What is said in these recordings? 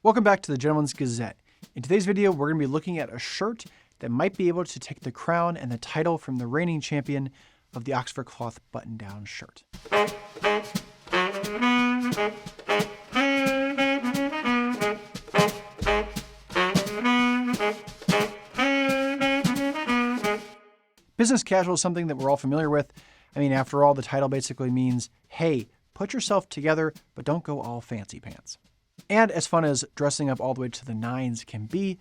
Welcome back to the Gentleman's Gazette. In today's video, we're going to be looking at a shirt that might be able to take the crown and the title from the reigning champion of the Oxford cloth button-down shirt. Business casual is something that we're all familiar with. I mean, after all, the title basically means, hey, put yourself together, but don't go all fancy pants. And as fun as dressing up all the way to the nines can be,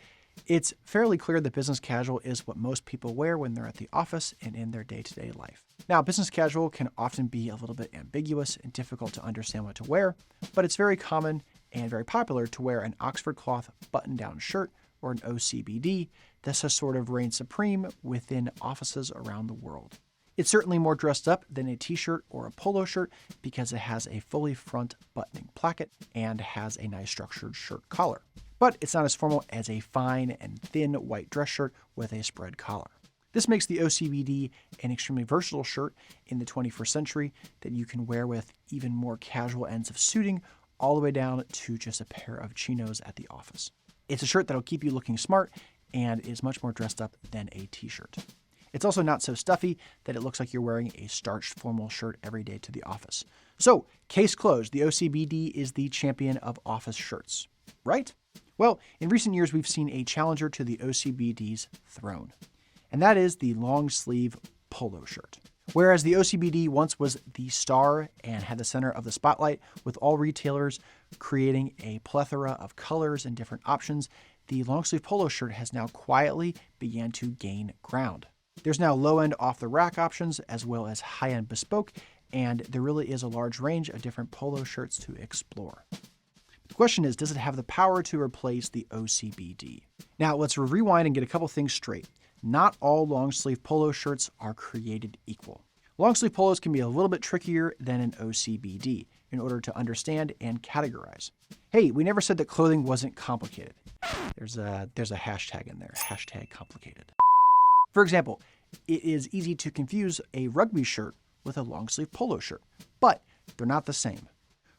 it's fairly clear that business casual is what most people wear when they're at the office and in their day-to-day life. Now, business casual can often be a little bit ambiguous and difficult to understand what to wear, but it's very common and very popular to wear an Oxford cloth button-down shirt or an OCBD. This has sort of reigned supreme within offices around the world. It's certainly more dressed up than a t-shirt or a polo shirt because it has a fully front buttoning placket and has a nice structured shirt collar. But it's not as formal as a fine and thin white dress shirt with a spread collar. This makes the OCBD an extremely versatile shirt in the 21st century that you can wear with even more casual ends of suiting all the way down to just a pair of chinos at the office. It's a shirt that'll keep you looking smart and is much more dressed up than a t-shirt. It's also not so stuffy that it looks like you're wearing a starched formal shirt every day to the office. So, case closed, the OCBD is the champion of office shirts, right? Well, in recent years, we've seen a challenger to the OCBD's throne, and that is the long-sleeve polo shirt. Whereas the OCBD once was the star and had the center of the spotlight, with all retailers creating a plethora of colors and different options, the long-sleeve polo shirt has now quietly began to gain ground. There's now low-end off-the-rack options as well as high-end bespoke, and there really is a large range of different polo shirts to explore. The question is, does it have the power to replace the OCBD? Now, let's rewind and get a couple things straight. Not all long-sleeve polo shirts are created equal. Long-sleeve polos can be a little bit trickier than an OCBD in order to understand and categorize. Hey, we never said that clothing wasn't complicated. There's a hashtag in there, hashtag complicated. For example, it is easy to confuse a rugby shirt with a long-sleeve polo shirt, but they're not the same.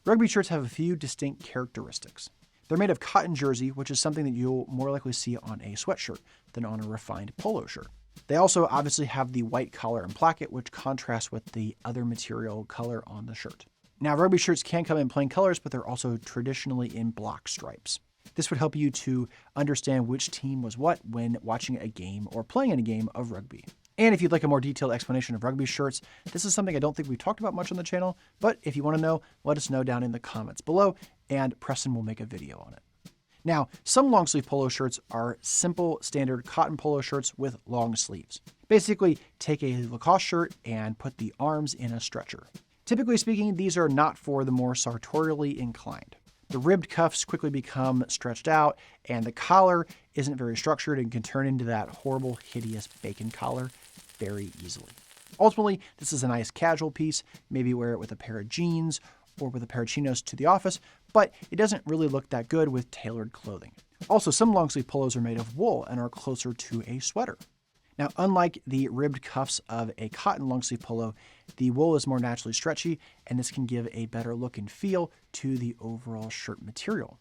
Rugby shirts have a few distinct characteristics. They're made of cotton jersey, which is something that you'll more likely see on a sweatshirt than on a refined polo shirt. They also obviously have the white collar and placket, which contrasts with the other material color on the shirt. Now, rugby shirts can come in plain colors, but they're also traditionally in block stripes. This would help you to understand which team was what when watching a game or playing in a game of rugby. And if you'd like a more detailed explanation of rugby shirts, this is something I don't think we've talked about much on the channel, but if you want to know, let us know down in the comments below, and Preston will make a video on it. Now, some long sleeve polo shirts are simple, standard cotton polo shirts with long sleeves. Basically, take a Lacoste shirt and put the arms in a stretcher. Typically speaking, these are not for the more sartorially inclined. The ribbed cuffs quickly become stretched out, and the collar isn't very structured and can turn into that horrible, hideous bacon collar very easily. Ultimately, this is a nice casual piece. Maybe wear it with a pair of jeans or with a pair of chinos to the office, but it doesn't really look that good with tailored clothing. Also, some long-sleeve polos are made of wool and are closer to a sweater. Now, unlike the ribbed cuffs of a cotton long-sleeve polo, the wool is more naturally stretchy, and this can give a better look and feel to the overall shirt material.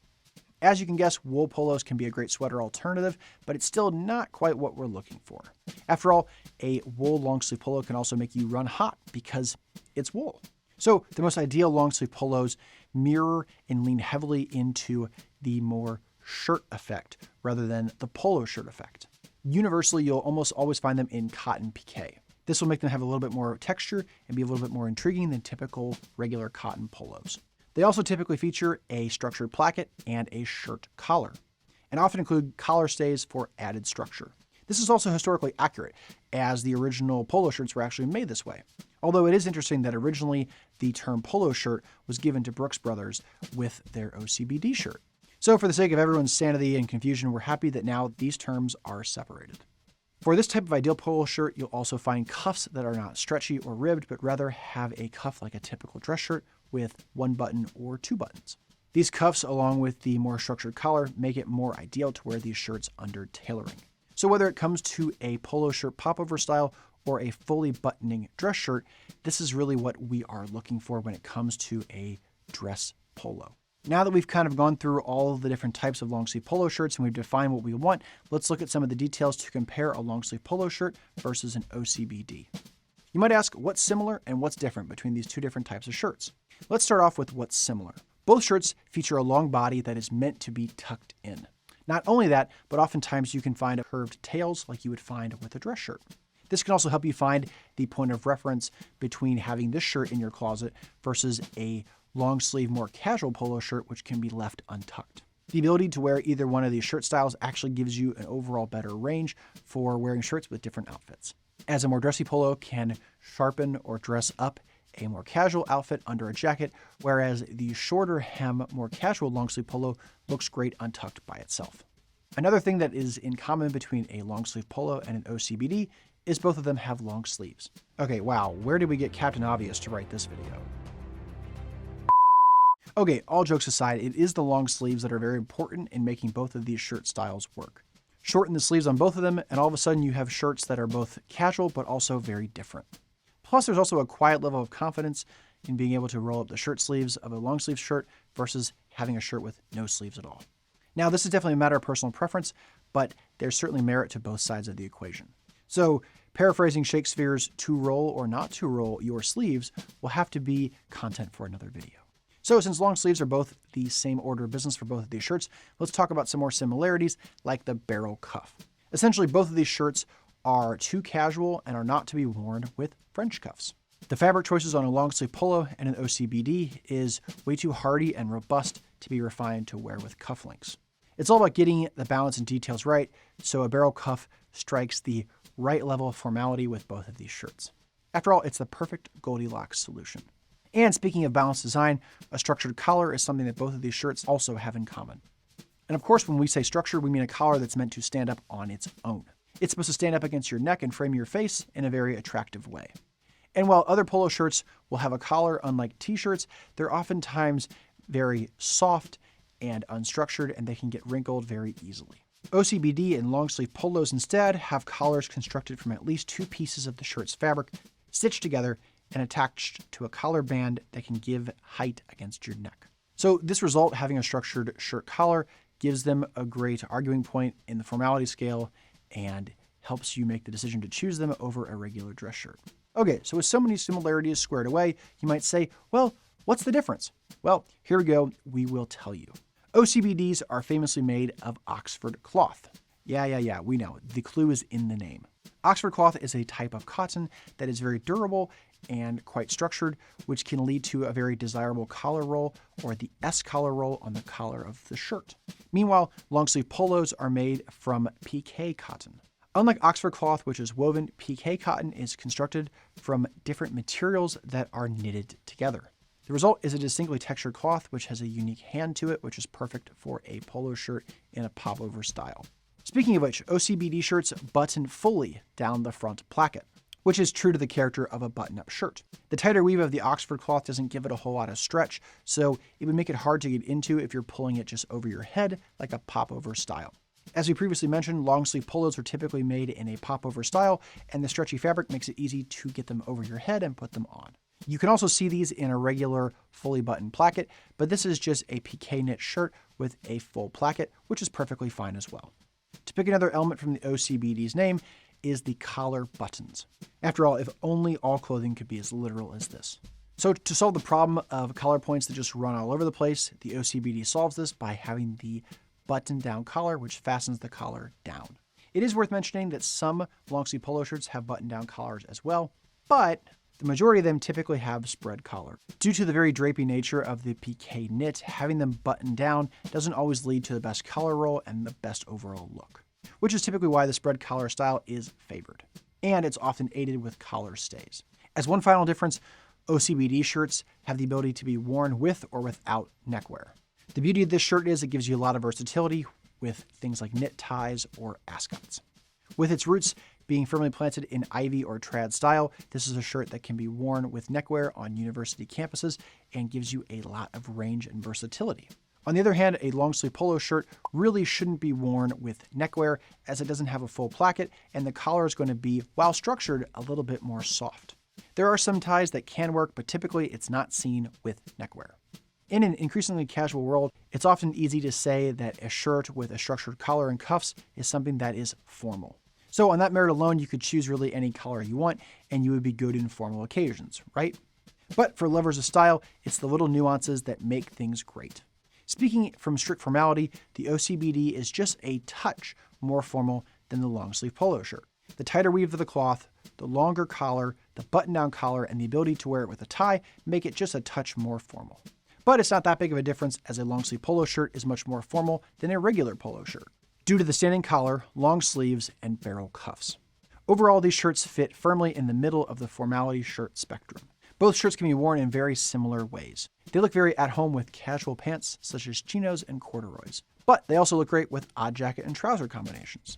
As you can guess, wool polos can be a great sweater alternative, but it's still not quite what we're looking for. After all, a wool long-sleeve polo can also make you run hot because it's wool. So the most ideal long-sleeve polos mirror and lean heavily into the more shirt effect rather than the polo shirt effect. Universally, you'll almost always find them in cotton piqué. This will make them have a little bit more texture and be a little bit more intriguing than typical regular cotton polos. They also typically feature a structured placket and a shirt collar, and often include collar stays for added structure. This is also historically accurate, as the original polo shirts were actually made this way. Although it is interesting that originally the term polo shirt was given to Brooks Brothers with their OCBD shirt. So for the sake of everyone's sanity and confusion, we're happy that now these terms are separated. For this type of ideal polo shirt, you'll also find cuffs that are not stretchy or ribbed, but rather have a cuff like a typical dress shirt with one button or two buttons. These cuffs, along with the more structured collar, make it more ideal to wear these shirts under tailoring. So whether it comes to a polo shirt popover style or a fully buttoning dress shirt, this is really what we are looking for when it comes to a dress polo. Now that we've kind of gone through all of the different types of long sleeve polo shirts and we've defined what we want, let's look at some of the details to compare a long sleeve polo shirt versus an OCBD. You might ask what's similar and what's different between these two different types of shirts. Let's start off with what's similar. Both shirts feature a long body that is meant to be tucked in. Not only that, but oftentimes you can find curved tails like you would find with a dress shirt. This can also help you find the point of reference between having this shirt in your closet versus a long sleeve, more casual polo shirt, which can be left untucked. The ability to wear either one of these shirt styles actually gives you an overall better range for wearing shirts with different outfits, as a more dressy polo can sharpen or dress up a more casual outfit under a jacket, whereas the shorter hem, more casual long sleeve polo looks great untucked by itself. Another thing that is in common between a long sleeve polo and an OCBD is both of them have long sleeves. Okay, wow, where did we get Captain Obvious to write this video? Okay, all jokes aside, it is the long sleeves that are very important in making both of these shirt styles work. Shorten the sleeves on both of them, and all of a sudden you have shirts that are both casual but also very different. Plus, there's also a quiet level of confidence in being able to roll up the shirt sleeves of a long sleeve shirt versus having a shirt with no sleeves at all. Now, this is definitely a matter of personal preference, but there's certainly merit to both sides of the equation. So, paraphrasing Shakespeare's to roll or not to roll your sleeves will have to be content for another video. So since long sleeves are both the same order of business for both of these shirts, let's talk about some more similarities like the barrel cuff. Essentially, both of these shirts are too casual and are not to be worn with French cuffs. The fabric choices on a long sleeve polo and an OCBD is way too hardy and robust to be refined to wear with cufflinks. It's all about getting the balance and details right, so a barrel cuff strikes the right level of formality with both of these shirts. After all, it's the perfect Goldilocks solution. And speaking of balanced design, a structured collar is something that both of these shirts also have in common. And of course, when we say structured, we mean a collar that's meant to stand up on its own. It's supposed to stand up against your neck and frame your face in a very attractive way. And while other polo shirts will have a collar, unlike t-shirts, they're oftentimes very soft and unstructured, and they can get wrinkled very easily. OCBD and long sleeve polos instead have collars constructed from at least two pieces of the shirt's fabric, stitched together and attached to a collar band that can give height against your neck. So this result, having a structured shirt collar, gives them a great arguing point in the formality scale and helps you make the decision to choose them over a regular dress shirt. Okay, so with so many similarities squared away, you might say, well, what's the difference? Well, here we go. We will tell you. OCBDs are famously made of Oxford cloth. Yeah, we know. The clue is in the name. Oxford cloth is a type of cotton that is very durable and quite structured, which can lead to a very desirable collar roll or the S collar roll on the collar of the shirt. Meanwhile, long sleeve polos are made from PK cotton. Unlike Oxford cloth, which is woven, PK cotton is constructed from different materials that are knitted together. The result is a distinctly textured cloth, which has a unique hand to it, which is perfect for a polo shirt in a popover style. Speaking of which, OCBD shirts button fully down the front placket, which is true to the character of a button-up shirt. The tighter weave of the Oxford cloth doesn't give it a whole lot of stretch, so it would make it hard to get into if you're pulling it just over your head like a popover style. As we previously mentioned, long sleeve polos are typically made in a popover style, and the stretchy fabric makes it easy to get them over your head and put them on. You can also see these in a regular fully buttoned placket, but this is just a PK knit shirt with a full placket, which is perfectly fine as well. To pick another element from the OCBD's name is the collar buttons. After all, if only all clothing could be as literal as this. So to solve the problem of collar points that just run all over the place, the OCBD solves this by having the button-down collar, which fastens the collar down. It is worth mentioning that some long-sleeve polo shirts have button-down collars as well, but the majority of them typically have spread collar. Due to the very drapey nature of the PK knit, having them buttoned down doesn't always lead to the best collar roll and the best overall look, which is typically why the spread collar style is favored. And it's often aided with collar stays. As one final difference, OCBD shirts have the ability to be worn with or without neckwear. The beauty of this shirt is it gives you a lot of versatility with things like knit ties or askets. With its roots being firmly planted in ivy or trad style, this is a shirt that can be worn with neckwear on university campuses and gives you a lot of range and versatility. On the other hand, a long sleeve polo shirt really shouldn't be worn with neckwear as it doesn't have a full placket and the collar is going to be, while structured, a little bit more soft. There are some ties that can work, but typically it's not seen with neckwear. In an increasingly casual world, it's often easy to say that a shirt with a structured collar and cuffs is something that is formal. So on that merit alone, you could choose really any collar you want, and you would be good in formal occasions, right? But for lovers of style, it's the little nuances that make things great. Speaking from strict formality, the OCBD is just a touch more formal than the long sleeve polo shirt. The tighter weave of the cloth, the longer collar, the button-down collar, and the ability to wear it with a tie make it just a touch more formal. But it's not that big of a difference, as a long sleeve polo shirt is much more formal than a regular polo shirt, due to the standing collar, long sleeves, and barrel cuffs. Overall, these shirts fit firmly in the middle of the formality shirt spectrum. Both shirts can be worn in very similar ways. They look very at home with casual pants such as chinos and corduroys, but they also look great with odd jacket and trouser combinations.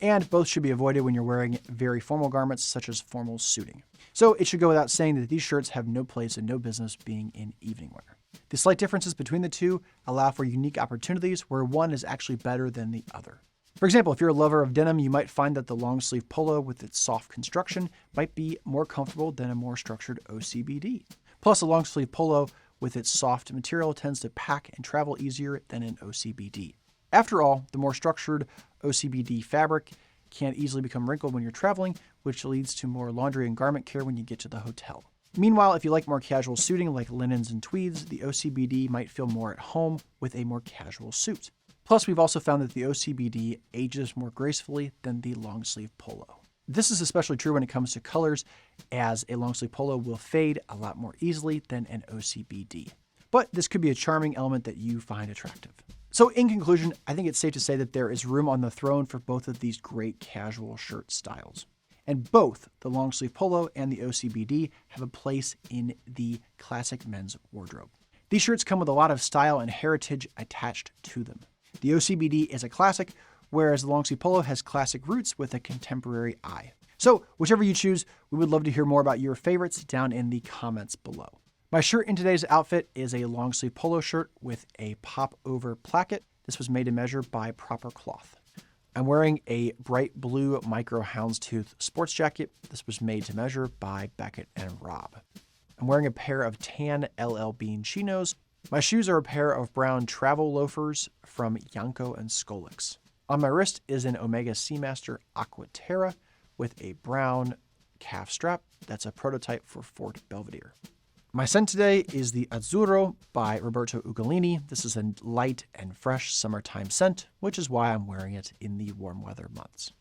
And both should be avoided when you're wearing very formal garments such as formal suiting. So it should go without saying that these shirts have no place and no business being in evening wear. The slight differences between the two allow for unique opportunities where one is actually better than the other. For example, if you're a lover of denim, you might find that the long sleeve polo with its soft construction might be more comfortable than a more structured OCBD. Plus, a long sleeve polo with its soft material tends to pack and travel easier than an OCBD. After all, the more structured OCBD fabric can easily become wrinkled when you're traveling, which leads to more laundry and garment care when you get to the hotel. Meanwhile, if you like more casual suiting like linens and tweeds, the OCBD might feel more at home with a more casual suit. Plus, we've also found that the OCBD ages more gracefully than the long sleeve polo. This is especially true when it comes to colors, as a long sleeve polo will fade a lot more easily than an OCBD. But this could be a charming element that you find attractive. So in conclusion, I think it's safe to say that there is room on the throne for both of these great casual shirt styles. And both the long sleeve polo and the OCBD have a place in the classic men's wardrobe. These shirts come with a lot of style and heritage attached to them. The OCBD is a classic, whereas the long sleeve polo has classic roots with a contemporary eye. So whichever you choose, we would love to hear more about your favorites down in the comments below. My shirt in today's outfit is a long sleeve polo shirt with a pop-over placket. This was made to measure by Proper Cloth. I'm wearing a bright blue micro houndstooth sports jacket. This was made to measure by Beckett and Robb. I'm wearing a pair of tan LL Bean chinos. My shoes are a pair of brown travel loafers from Yanko and Skolix. On my wrist is an Omega Seamaster Aquaterra with a brown calf strap. That's a prototype for Fort Belvedere. My scent today is the Azzurro by Roberto Ugolini. This is a light and fresh summertime scent, which is why I'm wearing it in the warm weather months.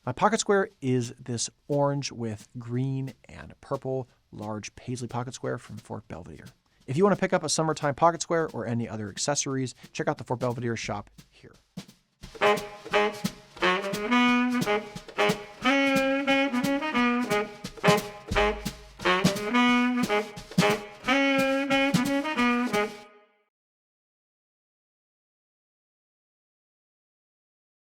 My pocket square is this orange with green and purple large paisley pocket square from Fort Belvedere. If you want to pick up a summertime pocket square or any other accessories, check out the Fort Belvedere shop here.